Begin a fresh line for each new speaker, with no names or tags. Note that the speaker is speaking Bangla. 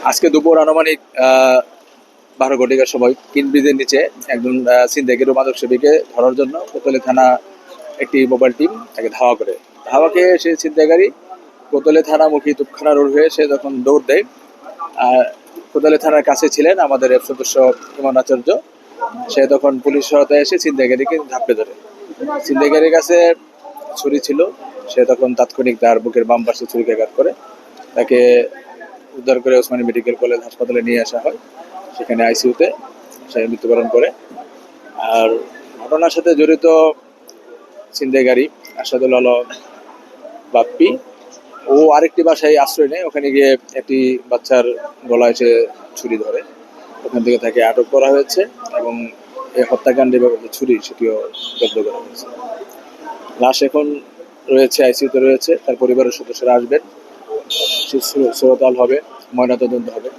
আজকে দুপুর আনুমানিক 12 ঘটিকার সময় কিন ব্রিজের নিচে একজন ছিনতাইকারী মাদক সেবীকে ধরার জন্য কোতোয়ালি থানা একটি মোবাইল টিম তাকে ধাওয়া করে। ধাওয়া খেয়ে সে ছিনতাইকারী কোতোয়ালি থানামুখী তুপখানা রোড হয়ে সে যখন দৌড় দেয়, কোতোয়ালি থানার কাছে ছিলেন আমাদের র্যাব সদস্য ইমন আচার্য। সে তখন পুলিশ সহায়তায় এসে ছিনতাইকারীকে ঝাঁপড়ে ধরে। ছিনতাইকারীর কাছে ছুরি ছিল, সে তখন তাৎক্ষণিক তার বুকের বাম পাশে ছুরিকাঘাত করে তাকে উদ্ধার করে ওসমানী মেডিকেল কলেজ হাসপাতালে নিয়ে আসা হয়। সেখানে আইসিইউতে সে মৃত্যুবরণ করে। আর ঘটনার সাথে জড়িত ছিনতাইকারী আসাদুল আলম বাপ্পি, ও আরেকটি বাসায় আশ্রয় নেয়। ওখানে গিয়ে একটি বাচ্চার গলায় সে ছুরি ধরে, ওখান থেকে তাকে আটক করা হয়েছে এবং এই হত্যাকাণ্ডে যে ছুরি সেটিও জব্দ করা হয়েছে। লাশ এখন রয়েছে আইসিইউতে রয়েছে, তার পরিবারের সদস্যরা আসবেন, সুরতাল হবে, ময়নাতদন্ত হবে।